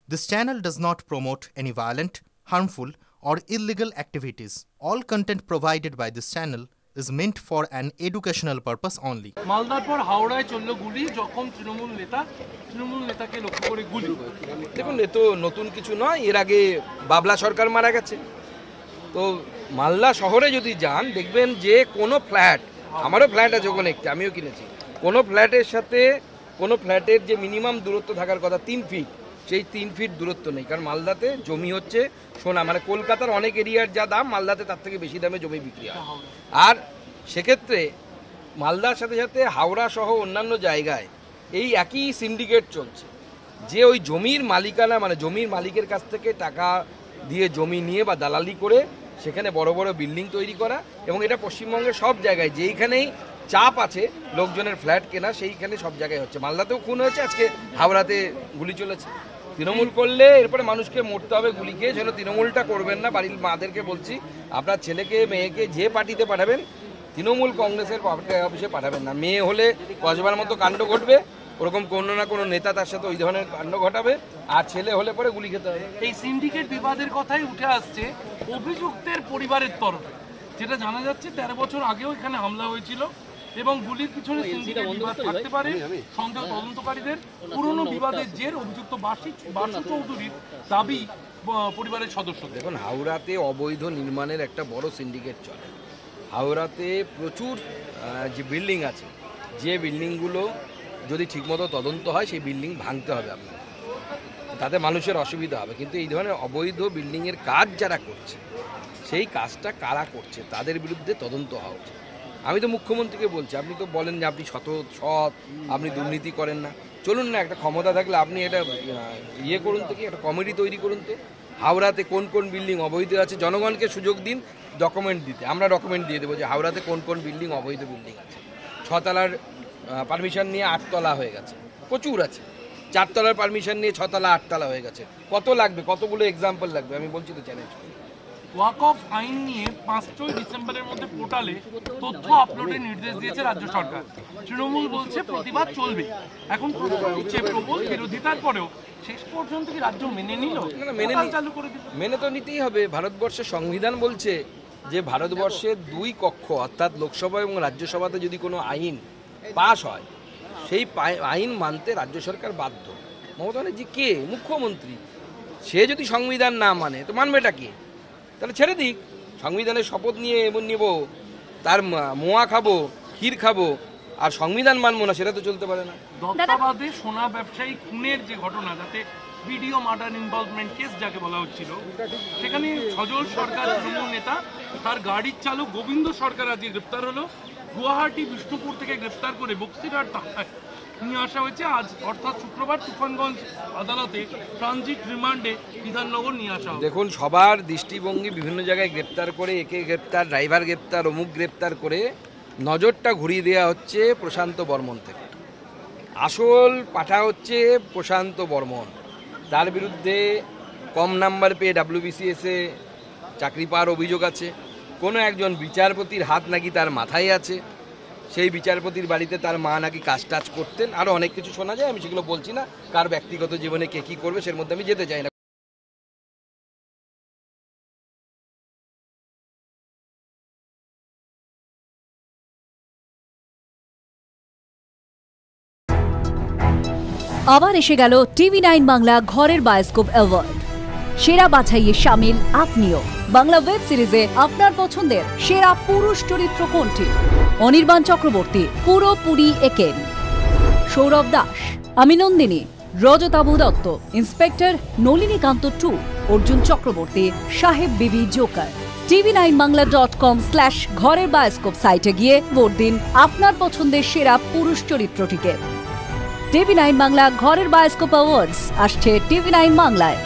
This channel does not promote any violent, harmful, or illegal activities. All content provided by this channel is meant for an educational purpose only. মালদার পর হাওড়ায় চলল গুলি যখন তৃণমূল নেতাকে লক্ষ্য করে গুলি। দেখুন, এ তো নতুন কিছু নয়, এর আগে বাবলা সরকার মারা গেছে। তো মালদা শহরে যদি যান দেখবেন যে কোনো ফ্ল্যাট, আমারও ফ্ল্যাট আছে ওখানে একটি, আমিও কিনেছি, কোনো ফ্ল্যাটের সাথে কোনো ফ্ল্যাটের যে মিনিমাম দূরত্ব থাকার কথা 3 ফিট, সেই 3 ফিট দূরত্ব নেই। কারণ মালদাতে জমি হচ্ছে সোনা, মানে কলকাতার অনেক এরিয়ার যা দাম মালদাতে তার থেকে বেশি দামে জমি বিক্রি হয়। আর সেক্ষেত্রে মালদার সাথে সাথে হাওড়া সহ অন্যান্য জায়গায় এই একই সিন্ডিকেট চলছে, যে ওই জমির মালিকানা, মানে জমির মালিকের কাছ থেকে টাকা দিয়ে জমি নিয়ে বা দালালি করে সেখানে বড় বড় বিল্ডিং তৈরি করা। এবং এটা পশ্চিমবঙ্গের সব জায়গায়, যেইখানেই চাপ আছে লোকজনের ফ্ল্যাট কেনা, সেইখানে সব জায়গায় হচ্ছে। মালদাতেও খুন হয়েছে, আজকে হাওড়াতে গুলি চলেছে। তৃণমূল করলে এরপরে মানুষকে মরতে হবে গুলি খেয়ে, যেন তৃণমূলটা করবেন না। বাড়ির মাদেরকে বলছি, আপনার ছেলেকে মেয়েকে যে পার্টিতে পাঠাবেন, তৃণমূল কংগ্রেসের পার্টি অফিসে পাঠাবেন না। মেয়ে হলে কসবার মতো কাণ্ড ঘটবে, ওরকম কোনো না কোনো নেতা তার সাথে ওই ধরনের কাণ্ড ঘটাবে, আর ছেলে হলে পরে গুলি খেতে হবে। এই সিন্ডিকেট বিবাদের কথাই উঠে আসছে অভিযুক্তের পরিবারের তরফে, যেটা জানা যাচ্ছে 13 বছর আগেও এখানে হামলা হয়েছিল এবং গুলির পিছনে সিন্ডিকেট বিবাদ থাকতে পারে। সন্দেহ তদন্তকারীদের পুরনো বিবাদের জের অভিযুক্ত বাসু চৌধুরীর দাবি পরিবারের সদস্যদের। দেখুন, হাওড়াতে অবৈধ নির্মাণের একটা বড় সিন্ডিকেট চলে। হাওড়াতে প্রচুর যে বিল্ডিং আছে, যে বিল্ডিংগুলো যদি ঠিকমতো তদন্ত হয় সেই বিল্ডিং ভাঙতে হবে আপনার, তাতে মানুষের অসুবিধা হবে। কিন্তু এই ধরনের অবৈধ বিল্ডিংয়ের কাজ যারা করছে, সেই কাজটা কারা করছে তাদের বিরুদ্ধে তদন্ত হওয়া উচিত। আমি তো মুখ্যমন্ত্রীকে বলছি, আপনি তো বলেন যে আপনি সৎ, আপনি দুর্নীতি করেন না। চলুন না, একটা ক্ষমতা থাকলে আপনি এটা করুন, থেকে একটা কমিটি তৈরি করুন তো, হাওড়াতে কোন কোন বিল্ডিং অবৈধ আছে, জনগণকে সুযোগ দিন ডকুমেন্ট দিতে। আমরা ডকুমেন্ট দিয়ে দেবো যে হাওড়াতে কোন কোন বিল্ডিং অবৈধ বিল্ডিং আছে। 6 তলার পারমিশন নিয়ে 8 তলা হয়ে গেছে, প্রচুর আছে। 4 তলার পারমিশন নিয়ে 6 তলা 8 তলা হয়ে গেছে। কত লাগবে, কতগুলো এক্সাম্পল লাগবে, আমি বলছি তো, চ্যালেঞ্জ। ওয়াক অফ আইন নিয়ে 5ই ডিসেম্বরের মধ্যে পোর্টালে তথ্য আপলোডের নির্দেশ দিয়েছে রাজ্য সরকার। তৃণমূল বলছে প্রতিবাদ চলবে। এখন প্রবল বিরোধিতার পরেও শেষ পর্যন্ত কি রাজ্য মেনে নিল? মেনে তো নিতেই হবে। ভারতবর্ষের সংবিধান বলছে যে ভারতবর্ষের 2 কক্ষ, অর্থাৎ লোকসভা এবং রাজ্যসভাতে যদি কোনো আইন পাশ হয়, সেই আইন মানতে রাজ্য সরকার বাধ্য। মমতা ব্যানার্জি কে? মুখ্যমন্ত্রী। সে যদি সংবিধান না মানে তো মানবেটা কে? তাহলে ছেড়ে দিক। সংবিধানের শপথ নিয়ে এমন নেব, তার মোয়া খাবো, ক্ষীর খাবো, আর সংবিধান মানবো না, সেটা তো চলতে পারে না। দত্তাবাদে সোনা ব্যবসায়ী খুনের যে ঘটনা, যাতে ভিডিও মার্ডার ইনভলভমেন্ট কেস যাকে বলা হচ্ছিল, সেখানে সজল সরকার তৃণমূল নেতা, তার গাড়ির চালক গোবিন্দ সরকার আজকে গ্রেপ্তার হলো। গুয়াহাটি বিষ্ণুপুর থেকে গ্রেপ্তার করে বক্সিরহাট নিয়ে আসা হয়েছে। আজ অর্থাৎ শুক্রবার তুফানগঞ্জ আদালতে ট্রানজিট রিমান্ডে বিধাননগর নিয়ে আসা হবে। দেখুন, সবার দৃষ্টিভঙ্গি বিভিন্ন জায়গায় গ্রেপ্তার করে, একে গ্রেপ্তার, ড্রাইভার গ্রেপ্তার, অমুক গ্রেপ্তার করে নজরটা ঘুরিয়ে দেওয়া হচ্ছে প্রশান্ত বর্মন থেকে। আসল পাঠা হচ্ছে প্রশান্ত বর্মন। তার বিরুদ্ধে কম নাম্বার পেয়ে WBCS-এ চাকরি পাওয়ার অভিযোগ আছে। কোনো একজন বিচারপতির হাত নাকি তার মাথায় আছে, সেই বিচারপতির বাড়িতে তার মা নাকি কাজ টাজ করতেন, আরও অনেক কিছু শোনা যায়। আমি সেগুলো বলছি না, কার ব্যক্তিগত জীবনে কে কী করবে সের মধ্যে আমি যেতে চাই না। আবার এসে গেল TV9 বাংলা ঘরের বায়োস্কোপ অ্যাওয়ার্ড। সেরা বাছাইয়ে শামিল আপনিও। বাংলা ওয়েব সিরিজে আপনার পছন্দের সেরা পুরুষ চরিত্র কোনটি? অনির্বাণ চক্রবর্তী পুরোপুরি একেন, সৌরভ দাস, আমি নন্দিনী, রজতাভ দত্ত, ইন্সপেক্টর নলিনীকান্ত 2, অর্জুন চক্রবর্তী, সাহেব বিবি জোকার। tv9bangla.com/ঘরের বায়োস্কোপ সাইটে গিয়ে ভোট দিন আপনার পছন্দের সেরা পুরুষ চরিত্রটিকে। TV9 বাংলা ঘরের বায়োস্কোপ অ্যাওয়ার্ডস আসছে TV9 বাংলায়।